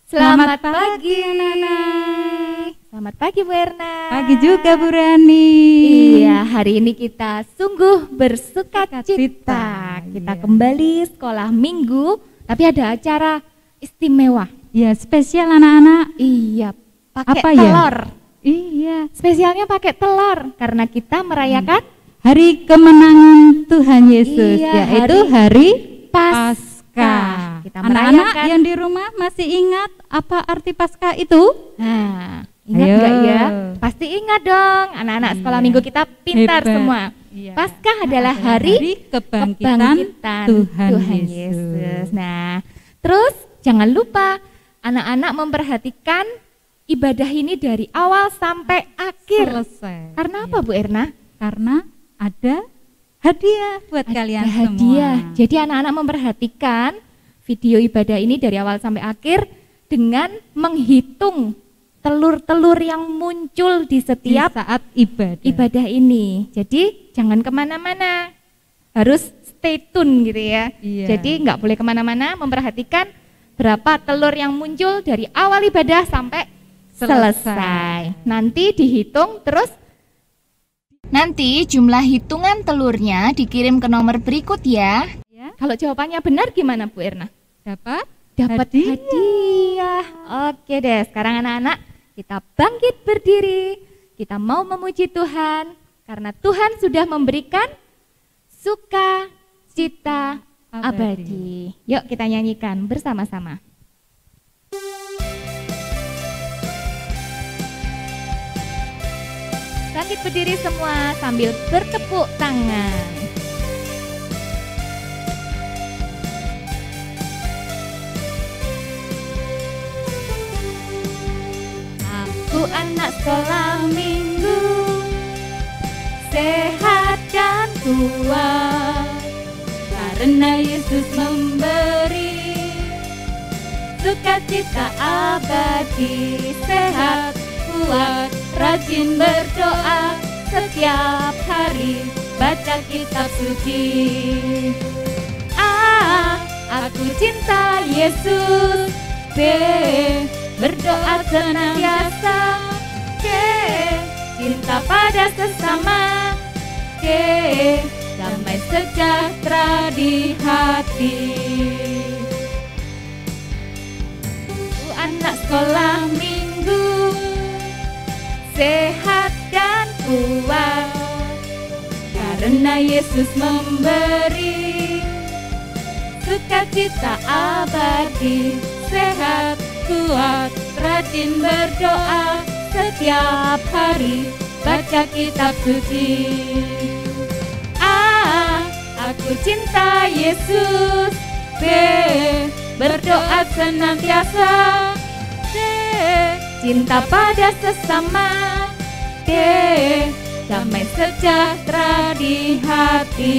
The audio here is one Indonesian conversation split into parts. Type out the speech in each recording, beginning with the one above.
Selamat pagi anak-anak. Selamat pagi Bu Erna. Pagi juga Bu Rani. Iya, hari ini kita sungguh bersuka cita. Kita kembali sekolah minggu, tapi ada acara istimewa. Ya, spesial anak-anak. Iya, pakai Apa telur. Ya? Iya. Spesialnya pakai telur karena kita merayakan hari kemenangan Tuhan Yesus, iya, yaitu hari Paskah. Kita Anak-anak merayakan. yang di rumah masih ingat apa arti Paskah itu? Nah, ingat Ayo. nggak ya? Pasti ingat dong. Anak-anak sekolah minggu kita pintar Hebat. semua. Iya. Paskah adalah hari kebangkitan Tuhan Yesus. Yesus. Nah, terus jangan lupa anak-anak memperhatikan ibadah ini dari awal sampai akhir. Selesai. Karena apa Bu Erna? Karena ada hadiah buat kalian Hadiah. semua. Jadi anak-anak memperhatikan video ibadah ini dari awal sampai akhir dengan menghitung telur-telur yang muncul di setiap saat ibadah. ini. Jadi jangan kemana-mana, harus stay tune gitu ya. Iya. Jadi nggak boleh kemana-mana, memperhatikan berapa telur yang muncul dari awal ibadah sampai selesai. Nanti dihitung terus. Nanti jumlah hitungan telurnya dikirim ke nomor berikut ya. Ya. Kalau jawabannya benar gimana Bu Erna? Dapat Hadiah. Oke deh, sekarang anak-anak kita bangkit berdiri. Kita mau memuji Tuhan karena Tuhan sudah memberikan sukacita abadi. Yuk kita nyanyikan bersama-sama. Bangkit berdiri semua sambil bertepuk tangan. Aku anak sekolah minggu, sehat dan kuat, karena Yesus memberi sukacita abadi. Sehat, kuat, rajin berdoa setiap hari, baca kitab suci. A, aku cinta Yesus. B, berdoa senantiasa. C, cinta pada sesama. D, damai sejahtera di hati. Anak sekolah minggu, sehat dan kuat, karena Yesus memberi sukacita abadi. Sehat, kuat, rajin berdoa setiap hari, baca kitab suci. A, aku cinta Yesus. B, berdoa senantiasa. C, cinta pada sesama. D, damai sejahtera di hati,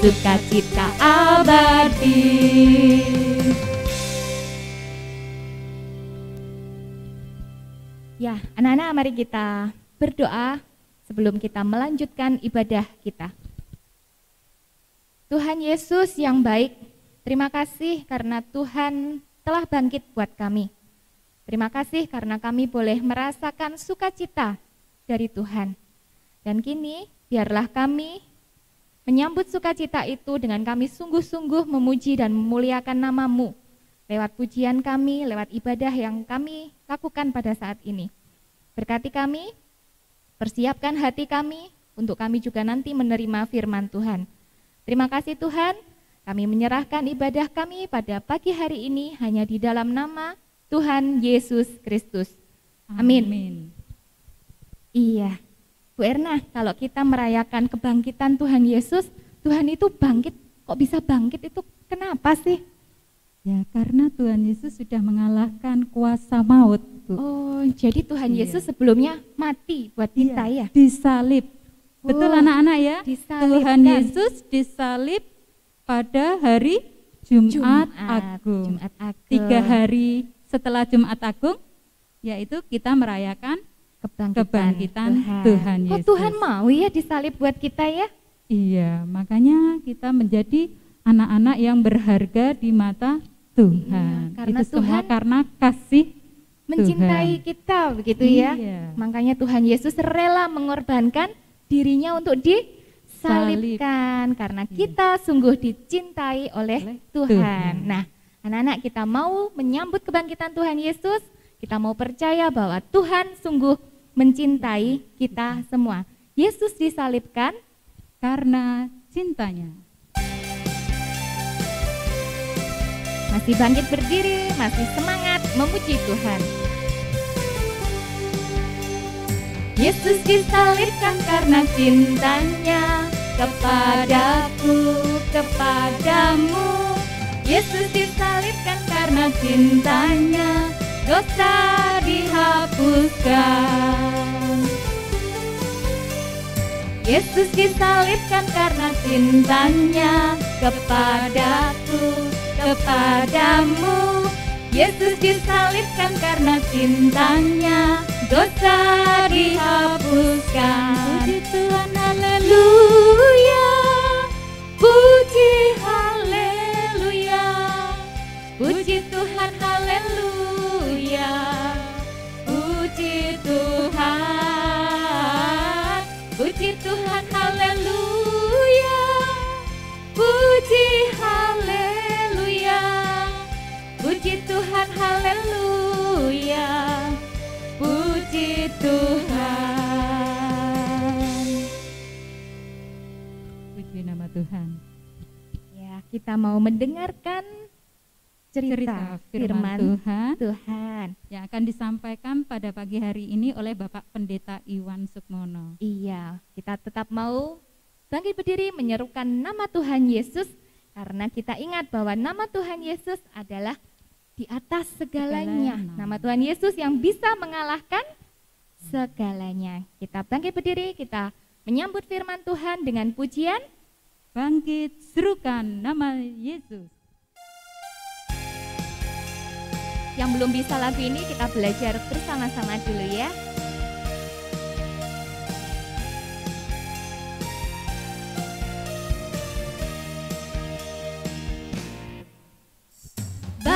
sukacita abadi. Ya, anak-anak mari kita berdoa sebelum kita melanjutkan ibadah kita. Tuhan Yesus yang baik, terima kasih karena Tuhan telah bangkit buat kami. Terima kasih karena kami boleh merasakan sukacita dari Tuhan. Dan kini biarlah kami menyambut sukacita itu dengan kami sungguh-sungguh memuji dan memuliakan nama-Mu lewat pujian kami, lewat ibadah yang kami lakukan pada saat ini. Berkati kami, persiapkan hati kami untuk kami juga nanti menerima firman Tuhan. Terima kasih Tuhan, kami menyerahkan ibadah kami pada pagi hari ini hanya di dalam nama Tuhan Yesus Kristus. Amin. Iya, Bu Erna, kalau kita merayakan kebangkitan Tuhan Yesus, Tuhan itu bangkit, kok bisa bangkit itu kenapa sih? Ya, karena Tuhan Yesus sudah mengalahkan kuasa maut, Bu. Oh, jadi Tuhan Yesus sebelumnya mati buat kita ya? Disalib. Betul anak-anak ya? Disalibkan. Tuhan Yesus disalib pada hari Jumat Agung. 3 hari setelah Jumat Agung, yaitu kita merayakan kebangkitan Tuhan Yesus. Oh, Tuhan mau ya disalib buat kita ya? Iya, makanya kita menjadi anak-anak yang berharga di mata Tuhan. Iya, karena Itu semua Tuhan karena kasih mencintai Tuhan. kita, begitu ya. Iya. Makanya Tuhan Yesus rela mengorbankan dirinya untuk disalibkan karena kita sungguh dicintai oleh Tuhan. Tuhan. Nah, anak-anak, kita mau menyambut kebangkitan Tuhan Yesus, kita mau percaya bahwa Tuhan sungguh mencintai kita semua. Yesus disalibkan Karena cintanya. masih bangkit berdiri, masih semangat memuji Tuhan. Yesus disalibkan karena cintanya kepadaku, kepadamu. Yesus disalibkan karena cintanya, dosa dihapuskan. Yesus disalibkan karena cintanya kepadaku, kepadamu. Yesus disalibkan karena cintanya, dosa dihapuskan. Puji Tuhan, haleluya. Puji haleluya. Puji Tuhan, haleluya. Puji Tuhan. Puji Tuhan, haleluya. Puji haleluya. Puji Tuhan, haleluya. Puji Tuhan. Puji nama Tuhan. Ya, kita mau mendengarkan cerita firman Tuhan. Yang akan disampaikan pada pagi hari ini oleh Bapak Pendeta Iwan Sukmono. Iya, kita tetap mau bangkit berdiri menyerukan nama Tuhan Yesus karena kita ingat bahwa nama Tuhan Yesus adalah di atas segalanya. Nama Tuhan Yesus yang bisa mengalahkan segalanya. Kita bangkit berdiri, kita menyambut firman Tuhan dengan pujian. Bangkit, serukan nama Yesus. Yang belum bisa lagu ini kita belajar bersama-sama dulu ya.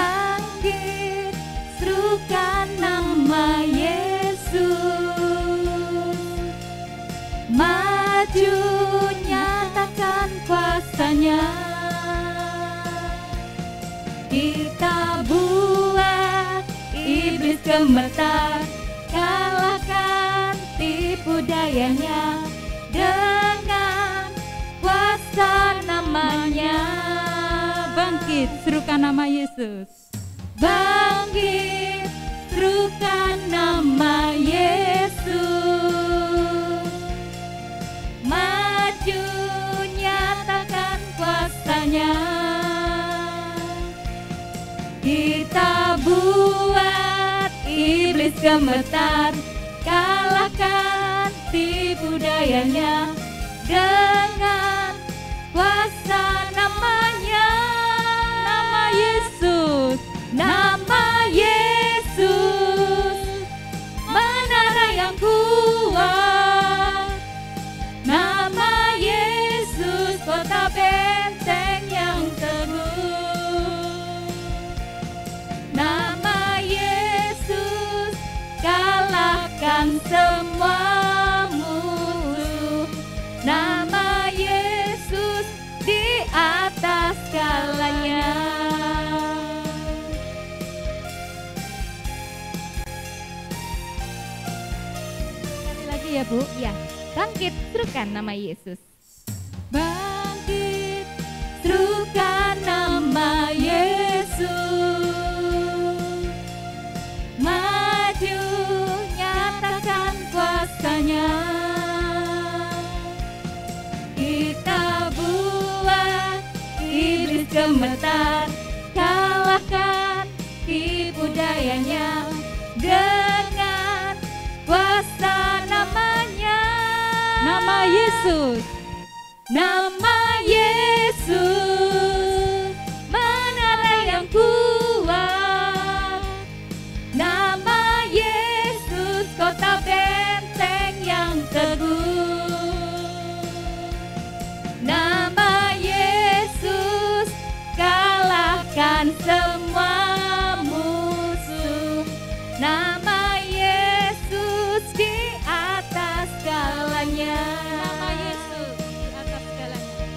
Bangkit, serukan nama Yesus. Maju, nyatakan kuasanya. Kita buat iblis gemetar, kalahkan tipu dayanya dengan kuasa namanya. Bangkit, serukan nama Yesus. Bangkit, serukan nama Yesus. Maju, nyatakan kuasanya. Kita buat iblis gemetar, kalahkan tipu dayanya dengan kuasa namanya. Nama Yesus. Nama Yesus, menara yang kuat. Nama Yesus, kota benteng yang teguh. Nama Yesus, kalahkan semua musuh. Nama Yesus di atas segalanya. Sekali lagi ya Bu. Ya, bangkit, serukan nama Yesus. Bangkit, Serukan nama Yesus. Maju, nyatakan kuasanya. Kita buat iblis gemetar, kalahkan tipu dayanya dengan kuasa namanya. nama Yesus. Nama Yesus, menara yang kuat. Nama Yesus, kota benteng yang teguh. Nama Yesus, kalahkan semua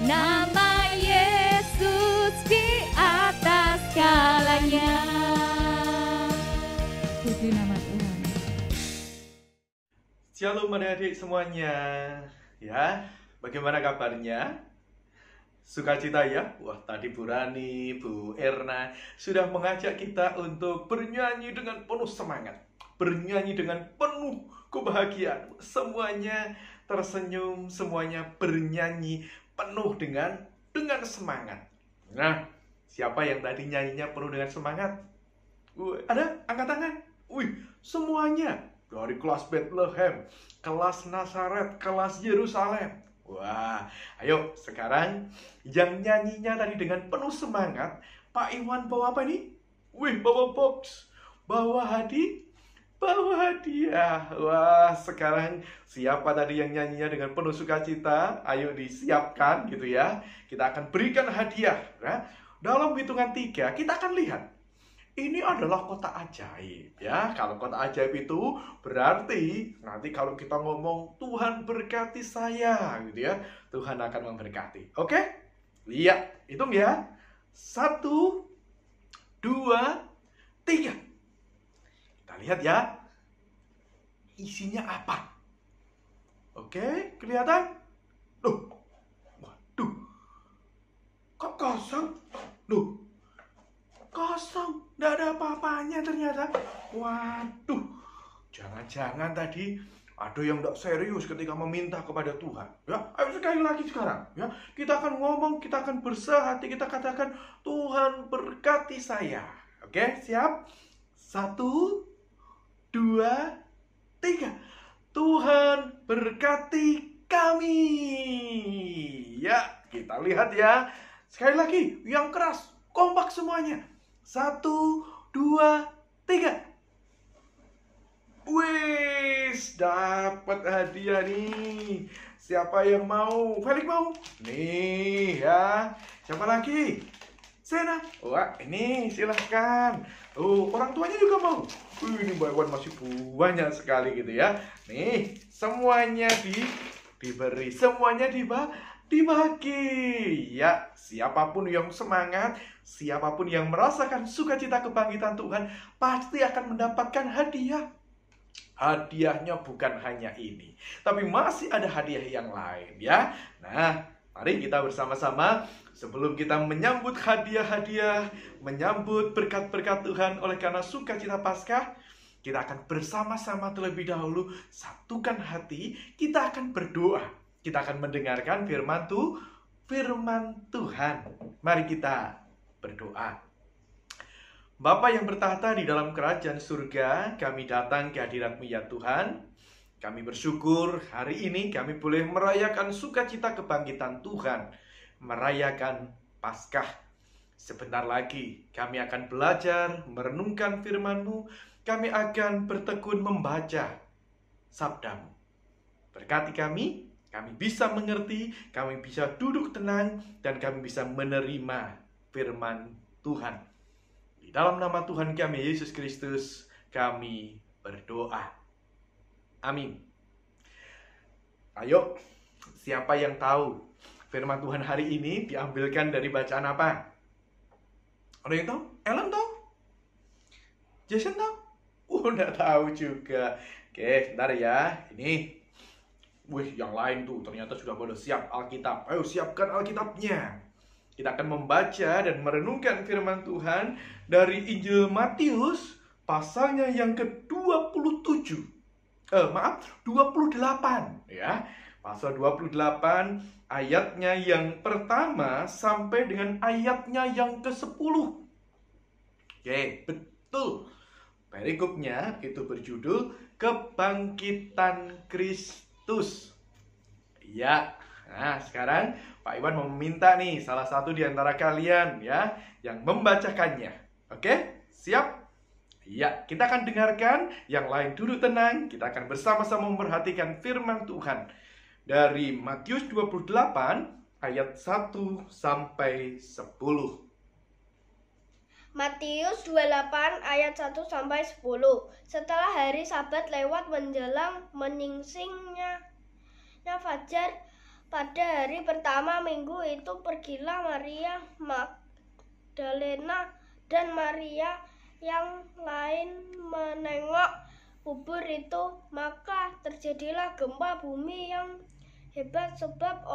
Nama Yesus di atas segalanya. Puji nama Tuhan. Shalom adik-adik semuanya. Ya, bagaimana kabarnya? Sukacita ya? Wah, tadi Bu Rani, Bu Erna sudah mengajak kita untuk bernyanyi dengan penuh semangat, bernyanyi dengan penuh kebahagiaan. Semuanya tersenyum, semuanya bernyanyi penuh dengan semangat. Nah, siapa yang tadi nyanyinya penuh dengan semangat? Ada? Angkat tangan. Wih, semuanya dari kelas Bethlehem, kelas Nazaret, kelas Yerusalem. Wah, ayo sekarang yang nyanyinya tadi dengan penuh semangat, Pak Iwan bawa apa nih? Wih, bawa box, bawa hadiah. Wah, sekarang siapa tadi yang nyanyinya dengan penuh sukacita? Ayo disiapkan gitu ya. Kita akan berikan hadiah. Ya. Dalam hitungan 3 kita akan lihat. Ini adalah kota ajaib ya. Kalau kota ajaib itu berarti nanti kalau kita ngomong Tuhan berkati saya gitu ya, Tuhan akan memberkati. Oke? Lihat, hitung ya. 1, 2, 3. Kita lihat ya. Isinya apa? Oke, kelihatan? Loh. Waduh. Kok kosong? Loh. Kosong, nggak ada apa-apanya ternyata. Waduh, jangan-jangan tadi ada yang nggak serius ketika meminta kepada Tuhan. Ya, ayo sekali lagi sekarang. Ya, kita akan ngomong, kita akan bersahati, kita katakan Tuhan berkati saya. Oke, siap? 1, 2, 3. Tuhan berkati kami. Ya, kita lihat ya. Sekali lagi, yang keras, kompak semuanya. 1, 2, 3. Wis, dapat hadiah nih. Siapa yang mau? Felix mau? Nih ya. Siapa lagi? Sena. Wah, ini silahkan. Orang tuanya juga mau. Ini Mbak Iwan masih banyak sekali gitu ya. Nih, semuanya diberi, semuanya dibagi. Ya, siapapun yang semangat, siapapun yang merasakan sukacita kebangkitan Tuhan pasti akan mendapatkan hadiah. Hadiahnya bukan hanya ini, tapi masih ada hadiah yang lain ya. Nah, mari kita bersama-sama sebelum kita menyambut hadiah-hadiah, menyambut berkat-berkat Tuhan oleh karena sukacita Paskah, kita akan bersama-sama terlebih dahulu satukan hati, kita akan berdoa. Kita akan mendengarkan firman Tuhan. Mari kita berdoa. Bapa yang bertahta di dalam kerajaan surga, kami datang ke hadirat-Mu ya Tuhan. Kami bersyukur hari ini kami boleh merayakan sukacita kebangkitan Tuhan, merayakan Paskah. Sebentar lagi kami akan belajar merenungkan firman-Mu, kami akan bertekun membaca sabda-Mu. Berkati kami bisa mengerti, kami bisa duduk tenang, dan kami bisa menerima firman Tuhan. Di dalam nama Tuhan kami, Yesus Kristus, kami berdoa. Amin. Ayo, siapa yang tahu firman Tuhan hari ini diambilkan dari bacaan apa? Ada yang tahu? Ellen tahu? Jason tahu? Nggak tahu juga. Oke, sebentar ya. Ini. Wih, yang lain tuh ternyata sudah pada siap Alkitab. Ayo siapkan Alkitabnya. Kita akan membaca dan merenungkan firman Tuhan dari Injil Matius pasalnya yang ke-27. 28 ya. Pasal 28 ayatnya yang pertama sampai dengan ayatnya yang ke-10. Oke, betul. Perikopnya itu berjudul Kebangkitan Kristus. Ya, nah sekarang Pak Iwan mau meminta nih salah satu di antara kalian ya yang membacakannya. Oke, siap? Ya, kita akan dengarkan, yang lain duduk tenang, kita akan bersama-sama memperhatikan firman Tuhan. Dari Matius 28 ayat 1 sampai 10. Matius 28 ayat 1 sampai 10. Setelah hari Sabat lewat menjelang menyingsingnya fajar, Pada hari pertama minggu itu pergilah Maria Magdalena dan Maria yang lain menengok kubur itu. Maka terjadilah gempa bumi yang hebat sebab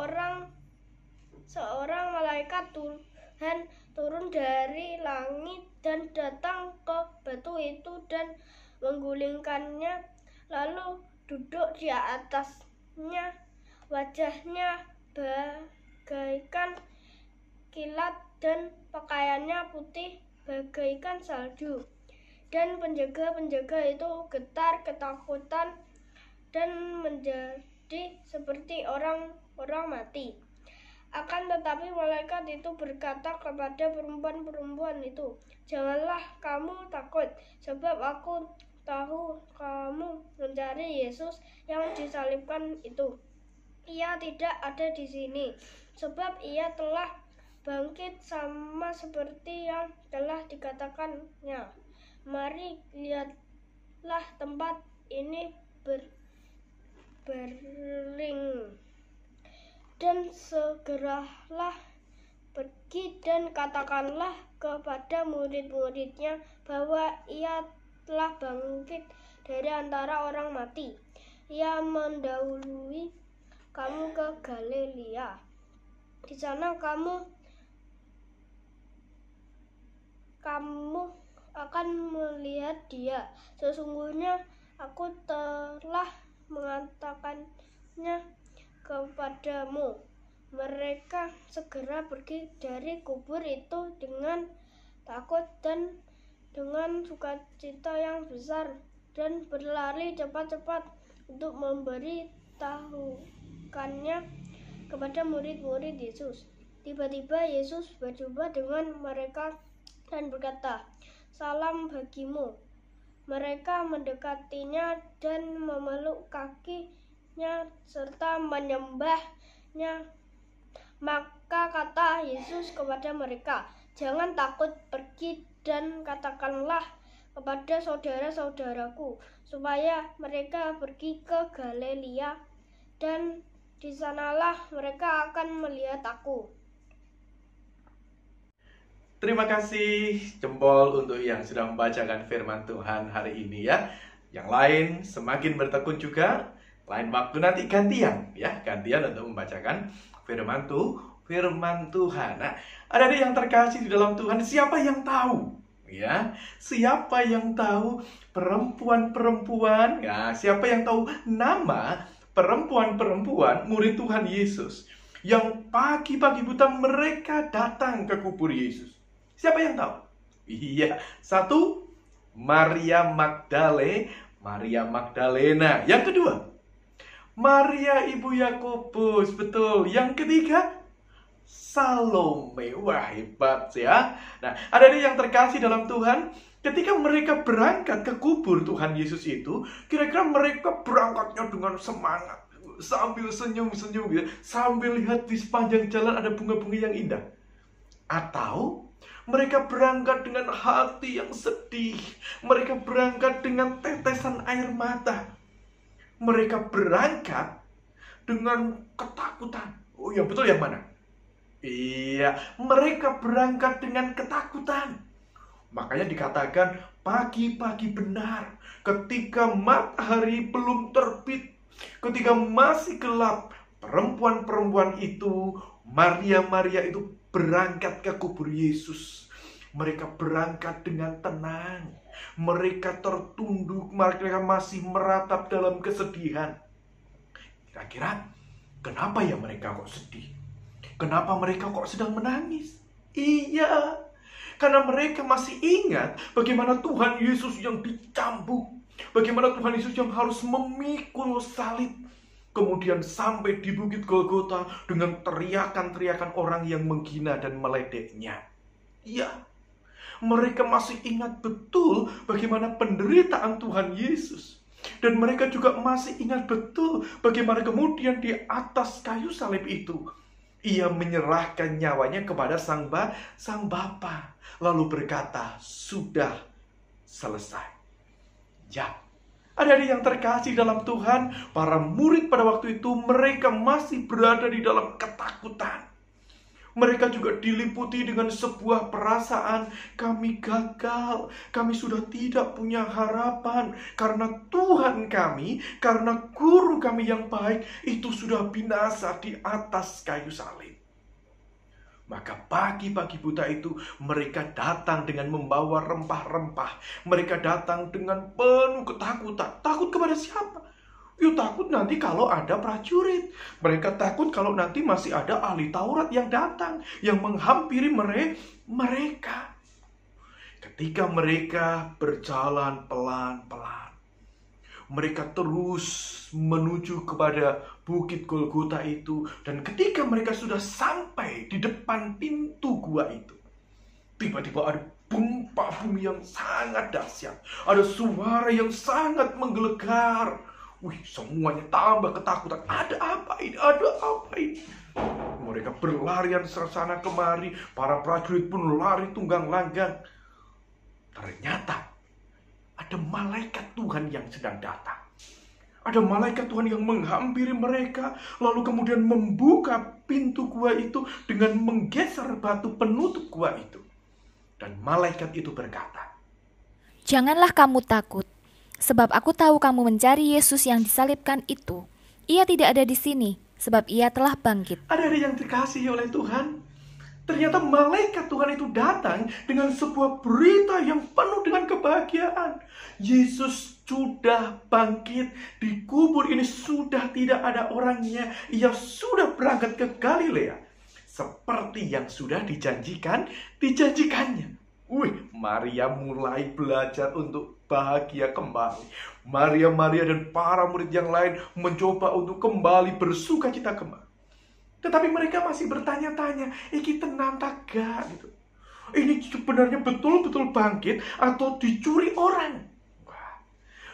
seorang malaikat Tuhan turun dari langit dan datang ke batu itu dan menggulingkannya, lalu duduk di atasnya. Wajahnya bagaikan kilat dan pakaiannya putih bagaikan salju. Dan penjaga-penjaga itu getar ketakutan dan menjadi seperti orang mati. Akan tetapi malaikat itu berkata kepada perempuan-perempuan itu, "Janganlah kamu takut, sebab aku tahu kamu mencari Yesus yang disalibkan itu. Ia tidak ada di sini, sebab ia telah bangkit sama seperti yang telah dikatakannya. Mari lihatlah tempat ini berling." Dan segeralah pergi dan katakanlah kepada murid-muridnya bahwa ia telah bangkit dari antara orang mati. Ia mendahului kamu ke Galilea. Di sana kamu akan melihat dia. Sesungguhnya aku telah mengatakannya kepadamu. Mereka segera pergi dari kubur itu dengan takut dan dengan sukacita yang besar dan berlari cepat-cepat untuk memberitahukannya kepada murid-murid Yesus. Tiba-tiba Yesus berjumpa dengan mereka dan berkata, "Salam bagimu." Mereka mendekatinya dan memeluk kakinya serta menyembahnya. Maka kata Yesus kepada mereka, "Jangan takut, pergi dan katakanlah kepada saudara-saudaraku supaya mereka pergi ke Galilea, dan di sanalah mereka akan melihat aku." Terima kasih jempol untuk yang sudah membacakan firman Tuhan hari ini ya. Yang lain semakin bertekun juga. Lain waktu nanti gantian ya, gantian untuk membacakan firman Tuhan. Nah, ada yang terkasih di dalam Tuhan, siapa yang tahu? Ya, siapa yang tahu perempuan-perempuan? Ya, siapa yang tahu nama perempuan-perempuan murid Tuhan Yesus yang pagi-pagi buta mereka datang ke kubur Yesus? Siapa yang tahu? Iya, satu, Maria Magdalena. Yang kedua, Maria ibu Yakobus, betul. Yang ketiga, Salome. Wah, hebat ya. Nah, ada yang terkasih dalam Tuhan, ketika mereka berangkat ke kubur Tuhan Yesus itu, kira-kira mereka berangkatnya dengan semangat, sambil senyum-senyum gitu, sambil lihat di sepanjang jalan ada bunga-bunga yang indah. Atau mereka berangkat dengan hati yang sedih, mereka berangkat dengan tetesan air mata. Mereka berangkat dengan ketakutan. Oh yang betul yang mana? Iya, mereka berangkat dengan ketakutan. Makanya dikatakan pagi-pagi benar, ketika matahari belum terbit, ketika masih gelap, perempuan-perempuan itu, Maria itu berangkat ke kubur Yesus. Mereka berangkat dengan tenang. Mereka tertunduk, mereka masih meratap dalam kesedihan. Kira-kira kenapa ya mereka kok sedih? Kenapa mereka kok sedang menangis? Iya, karena mereka masih ingat bagaimana Tuhan Yesus yang dicambuk, bagaimana Tuhan Yesus yang harus memikul salib, kemudian sampai di Bukit Golgota dengan teriakan-teriakan orang yang menghina dan meledeknya. Iya, mereka masih ingat betul bagaimana penderitaan Tuhan Yesus. Dan mereka juga masih ingat betul bagaimana kemudian di atas kayu salib itu Ia menyerahkan nyawanya kepada Sang Bapa, lalu berkata, "Sudah selesai." Ya, Adik-adik yang terkasih dalam Tuhan, para murid pada waktu itu mereka masih berada di dalam ketakutan. Mereka juga diliputi dengan sebuah perasaan, kami gagal, kami sudah tidak punya harapan. Karena Tuhan kami, karena guru kami yang baik, itu sudah binasa di atas kayu salib. Maka pagi-pagi buta itu mereka datang dengan membawa rempah-rempah. Mereka datang dengan penuh ketakutan. Takut kepada siapa? Yuk, takut nanti kalau ada prajurit. Mereka takut kalau nanti masih ada ahli Taurat yang datang, yang menghampiri mereka. Ketika mereka berjalan pelan-pelan, mereka terus menuju kepada Bukit Golgota itu. Dan ketika mereka sudah sampai di depan pintu gua itu, tiba-tiba ada gempa bumi yang sangat dahsyat. Ada suara yang sangat menggelegar. Wih, semuanya tambah ketakutan. Ada apa ini? Ada apa ini? Mereka berlarian sana kemari. Para prajurit pun lari tunggang langgang. Ternyata ada malaikat Tuhan yang sedang datang. Ada malaikat Tuhan yang menghampiri mereka. Lalu kemudian membuka pintu gua itu dengan menggeser batu penutup gua itu. Dan malaikat itu berkata, "Janganlah kamu takut. Sebab aku tahu kamu mencari Yesus yang disalibkan itu. Ia tidak ada di sini, sebab ia telah bangkit." Ada yang dikasihi oleh Tuhan. Ternyata malaikat Tuhan itu datang dengan sebuah berita yang penuh dengan kebahagiaan. Yesus sudah bangkit. Di kubur ini sudah tidak ada orangnya. Ia sudah berangkat ke Galilea. Seperti yang sudah dijanjikannya. Wih, Maria mulai belajar untuk bahagia kembali. Maria dan para murid yang lain mencoba untuk kembali bersukacita kembali. Tetapi mereka masih bertanya-tanya, iki tenan tak gak gitu. Ini sebenarnya betul-betul bangkit atau dicuri orang? Wah,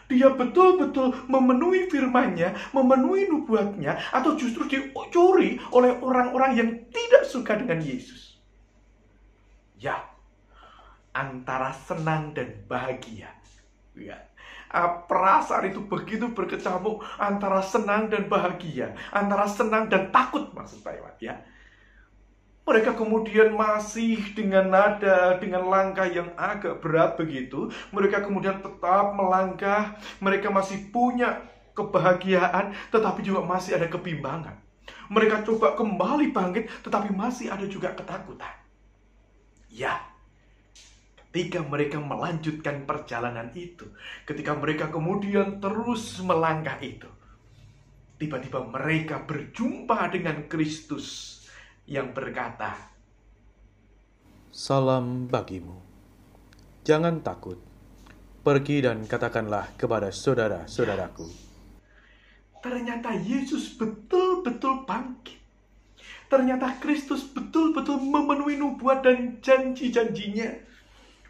dia betul-betul memenuhi firman-Nya, memenuhi nubuatnya, atau justru dicuri oleh orang-orang yang tidak suka dengan Yesus? Ya, antara senang dan bahagia. Ya, perasaan itu begitu berkecamuk antara senang dan bahagia, antara senang dan takut maksud saya, ya. Mereka kemudian masih dengan langkah yang agak berat begitu. Mereka kemudian tetap melangkah. Mereka masih punya kebahagiaan, tetapi juga masih ada kebimbangan. Mereka coba kembali bangkit, tetapi masih ada juga ketakutan. Ya, ketika mereka melanjutkan perjalanan itu, ketika mereka kemudian terus melangkah itu, tiba-tiba mereka berjumpa dengan Kristus yang berkata, "Salam bagimu. Jangan takut. Pergi dan katakanlah kepada saudara-saudaraku." Ternyata Yesus betul-betul bangkit. Ternyata Kristus betul-betul memenuhi nubuat dan janji-janjinya.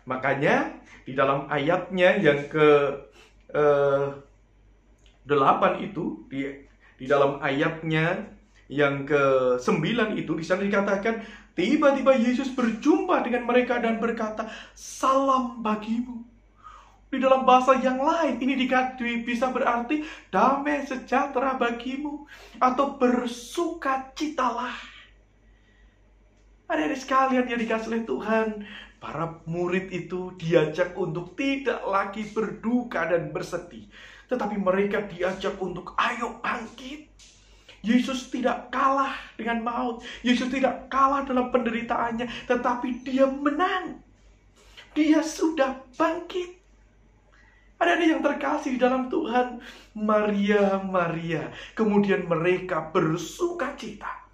Makanya di dalam ayatnya yang ke-8 itu, di dalam ayatnya yang ke-9 itu, di sana dikatakan, tiba-tiba Yesus berjumpa dengan mereka dan berkata, "Salam bagimu." Di dalam bahasa yang lain ini bisa berarti damai sejahtera bagimu, atau bersukacitalah. Adik-adik sekalian yang dikasihi oleh Tuhan, para murid itu diajak untuk tidak lagi berduka dan bersedih, tetapi mereka diajak untuk ayo bangkit. Yesus tidak kalah dengan maut. Yesus tidak kalah dalam penderitaannya, tetapi dia menang. Dia sudah bangkit. Ada yang terkasih di dalam Tuhan, Maria. Kemudian mereka bersukacita.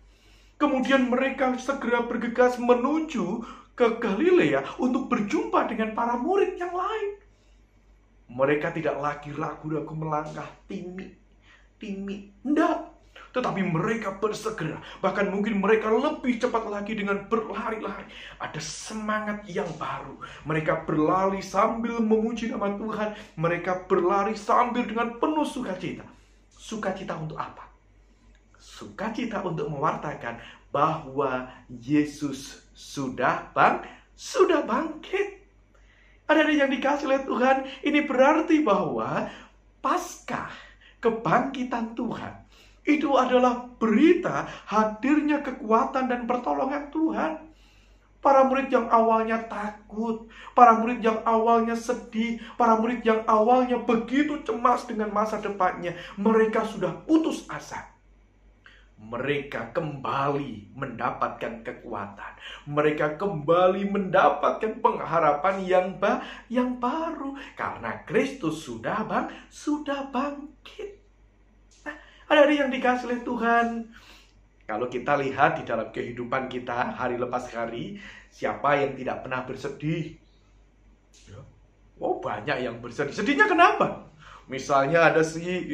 Kemudian mereka segera bergegas menuju ke Galilea untuk berjumpa dengan para murid yang lain. Mereka tidak lagi ragu-ragu melangkah timik. Tidak. Tetapi mereka bersegera. Bahkan mungkin mereka lebih cepat lagi dengan berlari-lari. Ada semangat yang baru. Mereka berlari sambil memuji nama Tuhan. Mereka berlari sambil dengan penuh sukacita. Sukacita untuk apa? Sukacita untuk mewartakan bahwa Yesus sudah bangkit. Ada yang dikasih oleh Tuhan. Ini berarti bahwa Paskah, kebangkitan Tuhan, itu adalah berita hadirnya kekuatan dan pertolongan Tuhan. Para murid yang awalnya takut, para murid yang awalnya sedih, para murid yang awalnya begitu cemas dengan masa depannya, mereka sudah putus asa. Mereka kembali mendapatkan kekuatan. Mereka kembali mendapatkan pengharapan yang baru. Karena Kristus sudah bangkit. Nah, ada yang dikasih oleh Tuhan. Kalau kita lihat di dalam kehidupan kita hari lepas hari, siapa yang tidak pernah bersedih? Oh, banyak yang bersedih. Sedihnya kenapa? Misalnya ada si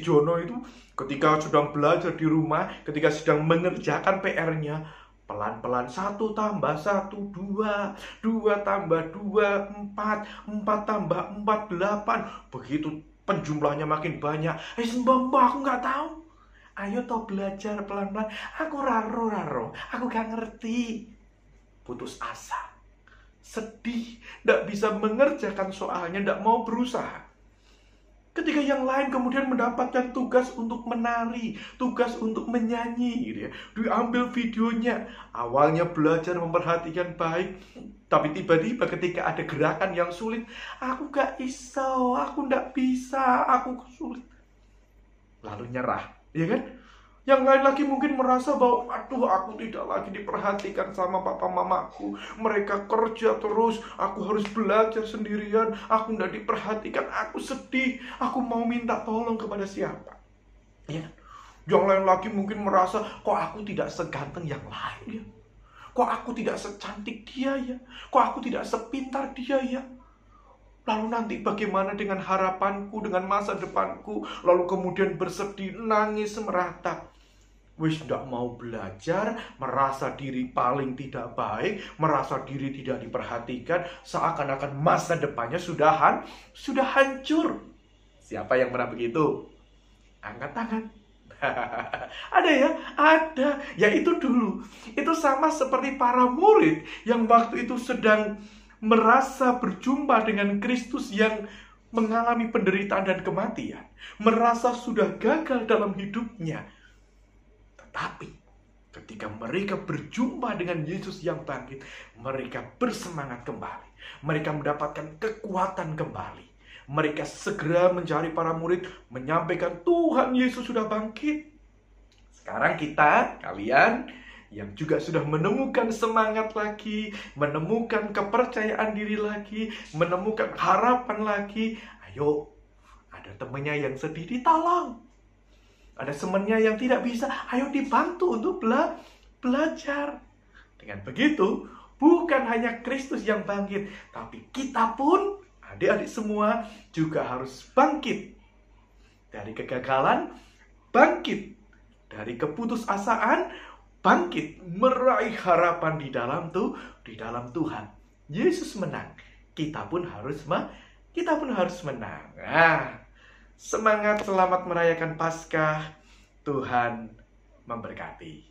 Jono itu ketika sedang belajar di rumah, ketika sedang mengerjakan PR-nya, pelan-pelan 1 tambah 1, 2, 2 tambah 2, 4, 4 tambah 4, 8. Begitu penjumlahnya makin banyak. Mbak, aku nggak tahu. Ayo toh belajar pelan-pelan. Aku raro, aku gak ngerti. Putus asa, sedih, gak bisa mengerjakan soalnya, gak mau berusaha. Ketika yang lain kemudian mendapatkan tugas untuk menari, tugas untuk menyanyi, gitu ya, diambil videonya. Awalnya belajar memperhatikan baik, tapi tiba-tiba ketika ada gerakan yang sulit, aku gak iso, aku gak bisa, aku sulit. Lalu nyerah. Ya kan? Yang lain lagi mungkin merasa bahwa aduh, aku tidak lagi diperhatikan sama papa mamaku. Mereka kerja terus, aku harus belajar sendirian, aku tidak diperhatikan, aku sedih, aku mau minta tolong kepada siapa. Ya kan? Yang lain lagi mungkin merasa kok aku tidak seganteng yang lain ya. Kok aku tidak secantik dia ya. Kok aku tidak sepintar dia ya. Lalu nanti bagaimana dengan harapanku, dengan masa depanku? Lalu kemudian bersedih, nangis, meratap. Wis tidak mau belajar, merasa diri paling tidak baik, merasa diri tidak diperhatikan, seakan-akan masa depannya sudah hancur. Siapa yang pernah begitu? Angkat tangan. Ada ya? Ada. Ya itu dulu. Itu sama seperti para murid yang waktu itu sedang merasa berjumpa dengan Kristus yang mengalami penderitaan dan kematian, merasa sudah gagal dalam hidupnya. Tetapi ketika mereka berjumpa dengan Yesus yang bangkit, mereka bersemangat kembali. Mereka mendapatkan kekuatan kembali. Mereka segera mencari para murid, menyampaikan Tuhan Yesus sudah bangkit. Sekarang kalian yang juga sudah menemukan semangat lagi, menemukan kepercayaan diri lagi, menemukan harapan lagi. Ayo, ada temannya yang sedih, ditolong. Ada temannya yang tidak bisa, ayo dibantu untuk belajar. Dengan begitu, bukan hanya Kristus yang bangkit, tapi kita pun, adik-adik semua, juga harus bangkit. Dari kegagalan, bangkit. Dari keputusasaan, bangkit, meraih harapan di dalam Tuhan. Yesus menang, kita pun harus menang. Nah, semangat, selamat merayakan Paskah. Tuhan memberkati.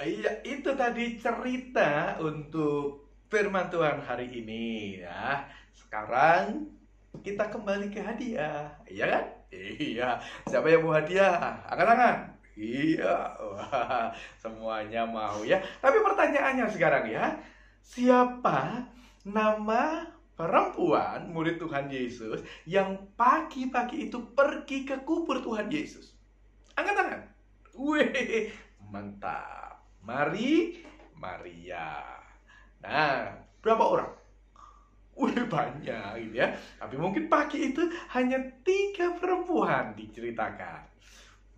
Iya, itu tadi cerita untuk firman Tuhan hari ini ya. Sekarang kita kembali ke hadiah, iya kan? Iya, siapa yang mau hadiah? Angkat tangan. Iya, wah, semuanya mau ya. Tapi pertanyaannya sekarang ya, siapa nama perempuan murid Tuhan Yesus yang pagi-pagi itu pergi ke kubur Tuhan Yesus? Angkat tangan. Wih, mantap. Maria. Nah, berapa orang? Wih, banyak gitu ya. Tapi mungkin pagi itu hanya 3 perempuan diceritakan.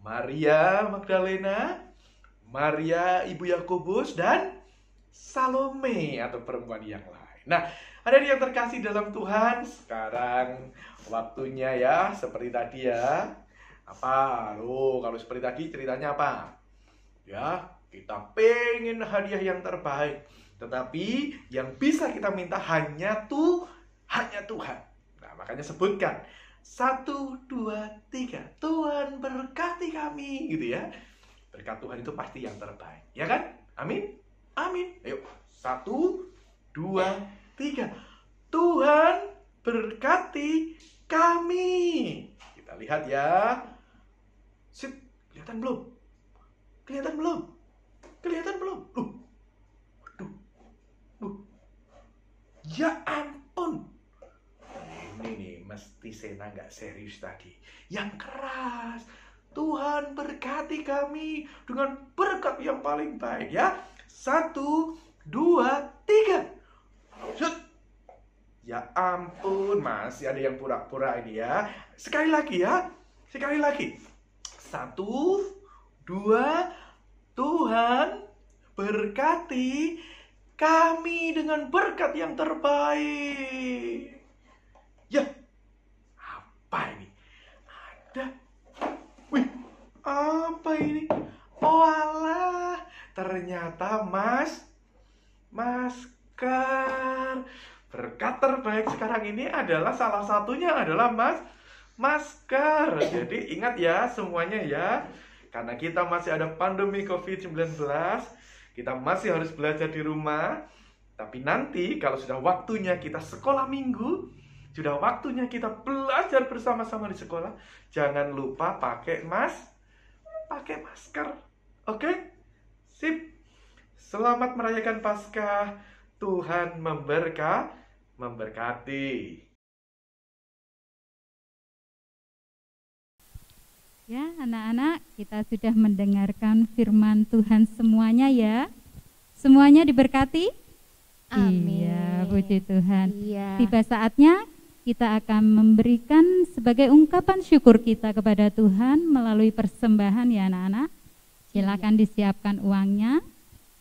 Maria Magdalena, Maria ibu Yakobus, dan Salome atau perempuan yang lain. Nah, ada yang terkasih dalam Tuhan. Sekarang waktunya ya, seperti tadi ya. Apa? Loh, kalau seperti tadi ceritanya apa? Ya, kita pengen hadiah yang terbaik. Tetapi yang bisa kita minta hanya Tuhan. Nah, makanya sebutkan 1, 2, 3. Tuhan berkati kami, gitu ya. Berkat Tuhan itu pasti yang terbaik, ya kan? Amin. Amin. Ayo, 1, 2, 3. Tuhan berkati kami. Kita lihat ya. Sip, kelihatan belum? Kelihatan belum? Kelihatan belum? Waduh. Ya ampun. Ini nih, mesti Sena nggak serius tadi. Yang keras. Tuhan berkati kami dengan berkat yang paling baik ya. 1, 2, 3. Set. Ya ampun, masih ada yang pura-pura ini ya. Sekali lagi ya. Sekali lagi. 1, 2, Tuhan berkati kami dengan berkat yang terbaik. Ya, apa ini? Ada. Wih, apa ini? Oh alah, ternyata masker. Berkat terbaik sekarang ini adalah salah satunya adalah masker. Jadi ingat ya semuanya ya. Karena kita masih ada pandemi COVID-19, kita masih harus belajar di rumah. Tapi nanti kalau sudah waktunya kita sekolah minggu, sudah waktunya kita belajar bersama-sama di sekolah, jangan lupa pakai masker. Oke? Sip. Selamat merayakan Paskah. Tuhan memberkati. Ya, anak-anak, kita sudah mendengarkan firman Tuhan semuanya ya. Semuanya diberkati? Amin. Iya, puji Tuhan. Iya. Tiba saatnya kita akan memberikan sebagai ungkapan syukur kita kepada Tuhan melalui persembahan ya anak-anak. Silakan disiapkan uangnya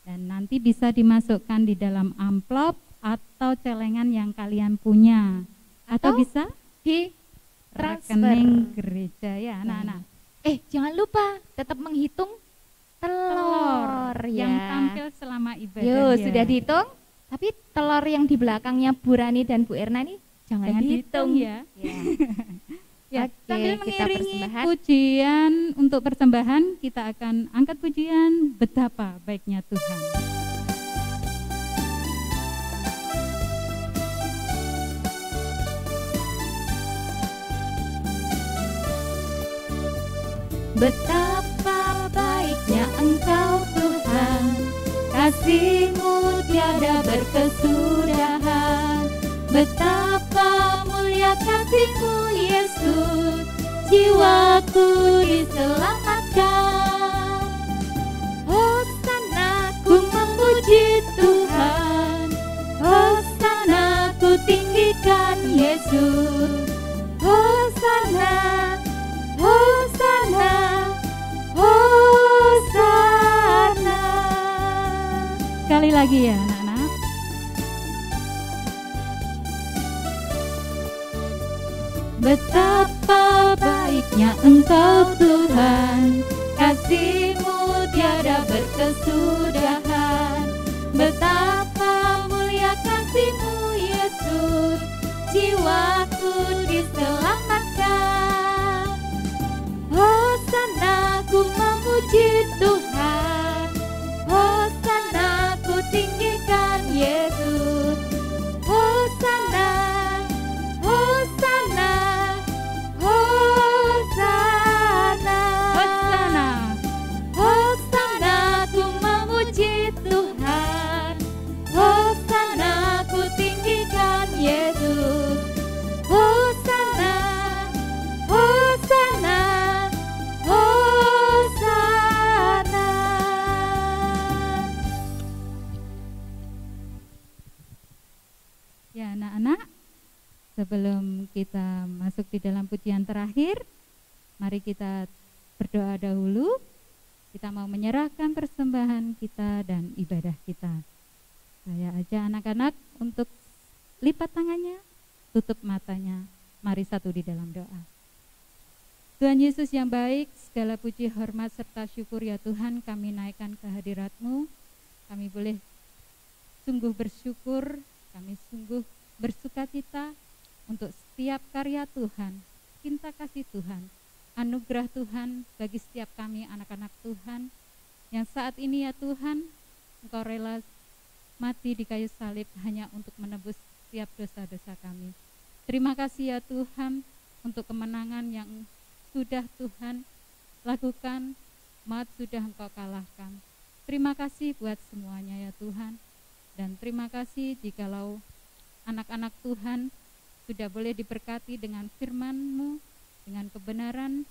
dan nanti bisa dimasukkan di dalam amplop atau celengan yang kalian punya. Atau bisa di transfer rekening gereja ya anak-anak. Jangan lupa tetap menghitung telur ya. Yang tampil selama ibadah. Yo, ya. sudah dihitung? Tapi telur yang di belakangnya Bu Rani dan Bu Erna ini jangan dihitung ya. Ya, Oke, sambil kita mengiringi persembahan. pujian untuk persembahan, kita akan angkat pujian betapa baiknya Tuhan. Betapa baiknya Engkau Tuhan, kasih-Mu tiada berkesudahan. Betapa mulia kasih-Mu Yesus, jiwaku diselamatkan. Hosana ku memuji Tuhan, Hosana ku tinggikan Yesus. Hosana, Hosana, Hosana. Sekali lagi ya anak-anak. Betapa baiknya Engkau Tuhan, kasih-Mu tiada berkesudahan. Betapa mulia kasih-Mu Yesus, jiwaku diselamatkan. Hosana ku memuji Tuhan, Hosana ku tinggikan Yesus. Hosana, Hosana, Hosana, Hosana. Hosana ku memuji Tuhan, Hosana ku tinggikan Yesus. Hosana, Hosana, Hosana. Ya anak-anak, sebelum kita masuk di dalam pujian terakhir, mari kita berdoa dahulu. Kita mau menyerahkan persembahan kita dan ibadah kita. Saya aja anak-anak untuk lipat tangannya, tutup matanya. Mari satu di dalam doa. Tuhan Yesus yang baik, segala puji, hormat, serta syukur ya Tuhan kami naikkan ke hadirat-Mu. Kami boleh sungguh bersyukur, kami sungguh bersukacita untuk setiap karya Tuhan, cinta kasih Tuhan, anugerah Tuhan bagi setiap kami anak-anak Tuhan yang saat ini ya Tuhan Engkau rela mati di kayu salib hanya untuk menebus setiap dosa-dosa kami. Terima kasih ya Tuhan untuk kemenangan yang sudah Tuhan lakukan, maut sudah Engkau kalahkan. Terima kasih buat semuanya ya Tuhan. Dan terima kasih jikalau anak-anak Tuhan sudah boleh diberkati dengan firman-Mu, dengan kebenaran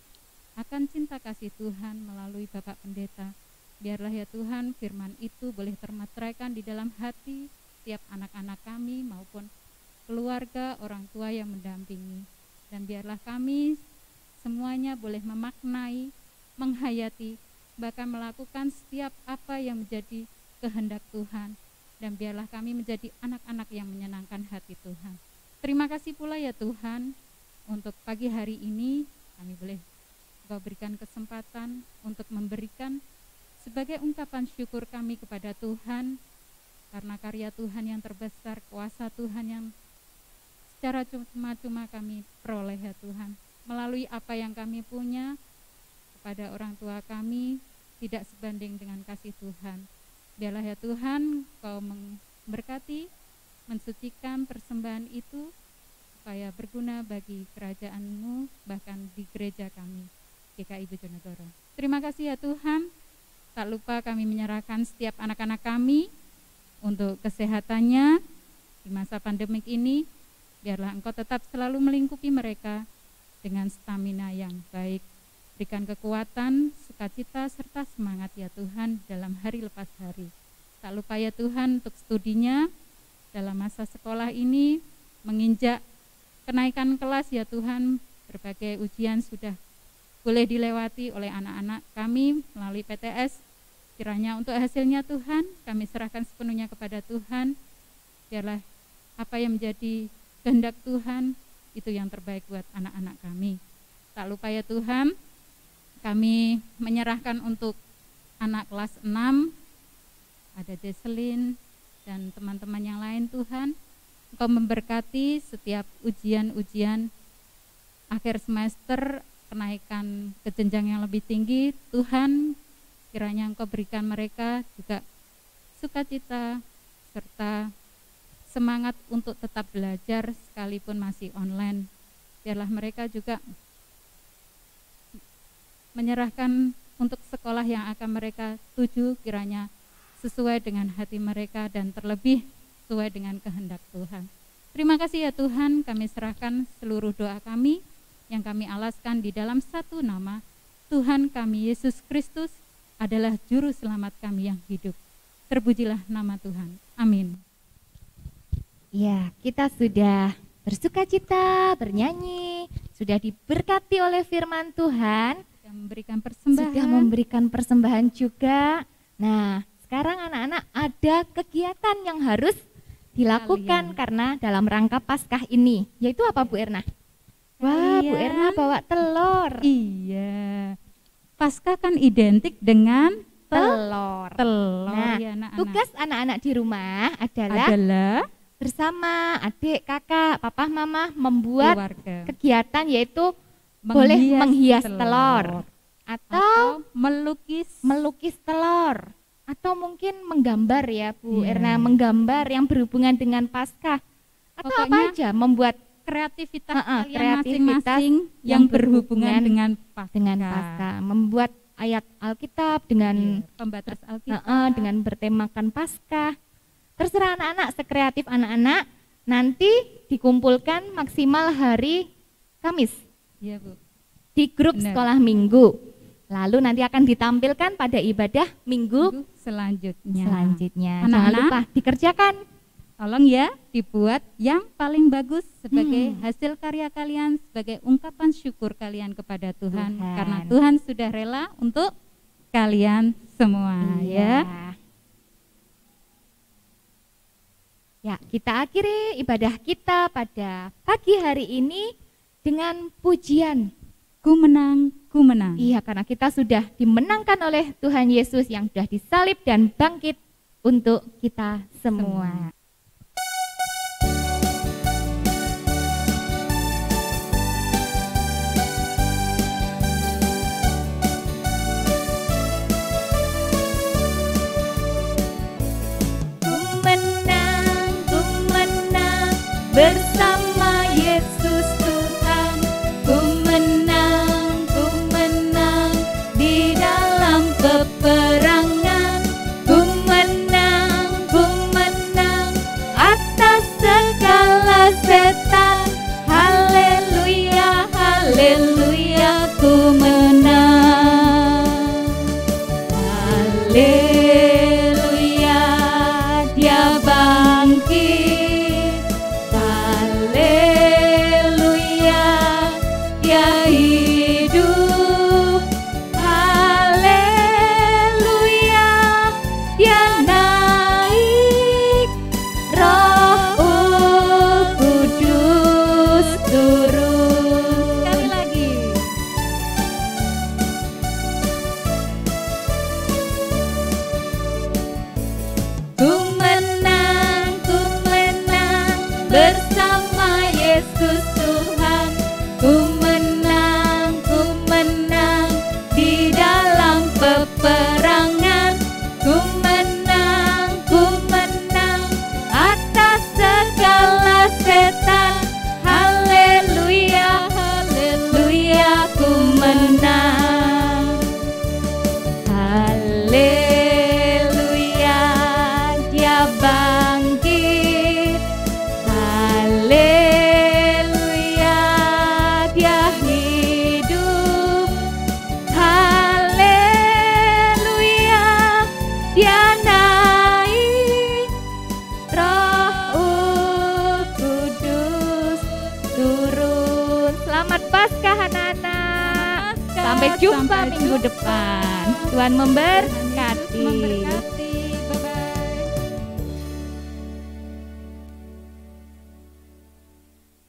akan cinta kasih Tuhan melalui Bapak Pendeta. Biarlah ya Tuhan firman itu boleh termateraikan di dalam hati setiap anak-anak kami maupun keluarga, orang tua yang mendampingi. Dan biarlah kami semuanya boleh memaknai, menghayati, bahkan melakukan setiap apa yang menjadi kehendak Tuhan. Dan biarlah kami menjadi anak-anak yang menyenangkan hati Tuhan. Terima kasih pula ya Tuhan, untuk pagi hari ini kami boleh Engkau berikan kesempatan untuk memberikan sebagai ungkapan syukur kami kepada Tuhan, karena karya Tuhan yang terbesar, kuasa Tuhan yang secara cuma-cuma kami peroleh ya Tuhan. Melalui apa yang kami punya kepada orang tua kami, tidak sebanding dengan kasih Tuhan. Biarlah ya Tuhan Kau memberkati, mensucikan persembahan itu supaya berguna bagi kerajaan-Mu bahkan di gereja kami GKI Bojonegoro. Terima kasih ya Tuhan. Tak lupa kami menyerahkan setiap anak-anak kami untuk kesehatannya di masa pandemik ini. Biarlah Engkau tetap selalu melingkupi mereka dengan stamina yang baik. Berikan kekuatan, sukacita, serta semangat ya Tuhan dalam hari lepas hari. Tak lupa ya Tuhan untuk studinya dalam masa sekolah ini, menginjak kenaikan kelas ya Tuhan, berbagai ujian sudah boleh dilewati oleh anak-anak kami melalui PTS. Kiranya untuk hasilnya Tuhan, kami serahkan sepenuhnya kepada Tuhan. Biarlah apa yang menjadi kehendak Tuhan, itu yang terbaik buat anak-anak kami. Tak lupa ya Tuhan, kami menyerahkan untuk anak kelas 6, ada Jesselyn dan teman-teman yang lain Tuhan. Engkau memberkati setiap ujian-ujian akhir semester, kenaikan ke jenjang yang lebih tinggi. Tuhan, kiranya Engkau berikan mereka juga sukacita serta semangat untuk tetap belajar sekalipun masih online. Biarlah mereka juga menyerahkan untuk sekolah yang akan mereka tuju, kiranya sesuai dengan hati mereka dan terlebih sesuai dengan kehendak Tuhan. Terima kasih ya Tuhan, kami serahkan seluruh doa kami yang kami alaskan di dalam satu nama, Tuhan kami Yesus Kristus adalah juru selamat kami yang hidup. Terpujilah nama Tuhan. Amin. Ya, kita sudah bersukacita, bernyanyi, sudah diberkati oleh firman Tuhan, sudah memberikan persembahan juga. Nah, sekarang anak-anak ada kegiatan yang harus dilakukan karena dalam rangka Paskah ini, yaitu apa Bu Erna? Wah, Bu Erna bawa telur. Iya. Paskah kan identik dengan telur. Nah, ya anak-anak. Tugas anak-anak di rumah adalah bersama adik, kakak, papa, mama membuat keluarga kegiatan yaitu boleh menghias telur atau melukis telur atau mungkin menggambar ya Bu Erna, menggambar yang berhubungan dengan Paskah atau pokoknya, apa aja membuat kreativitas masing-masing yang berhubungan dengan Paskah, membuat ayat Alkitab dengan pembatas Alkitab dengan bertemakan Paskah. Terserah anak-anak, sekreatif anak-anak. Nanti dikumpulkan maksimal hari Kamis. Iya, Bu. Di grup sekolah minggu. Lalu nanti akan ditampilkan pada ibadah minggu selanjutnya. Jangan lupa dikerjakan. Tolong ya dibuat yang paling bagus sebagai hasil karya kalian, sebagai ungkapan syukur kalian kepada Tuhan. Karena Tuhan sudah rela untuk kalian semua. Ya, kita akhiri ibadah kita pada pagi hari ini dengan pujian Ku menang, ku menang. Iya, karena kita sudah dimenangkan oleh Tuhan Yesus yang sudah disalib dan bangkit untuk kita semua. peperangan. Ku menang atas segala setan. Haleluya, haleluya, ku menang. Haleluya, dia bangkit. Haleluya, dia hidup. Haleluya, dia naik. Roh Kudus turun. Sekali lagi. Ku menang bersama Yesus Tuhan. Ku menang di dalam peperangan. Ku menang atas segala setan. Haleluya, haleluya, ku menang. Haleluya, dia bangkit. Haleluya, dia hidup. Haleluya, dia naik. Roh Kudus turun. Selamat Paskah anak-anak. Sampai jumpa minggu depan. Tuhan memberkati.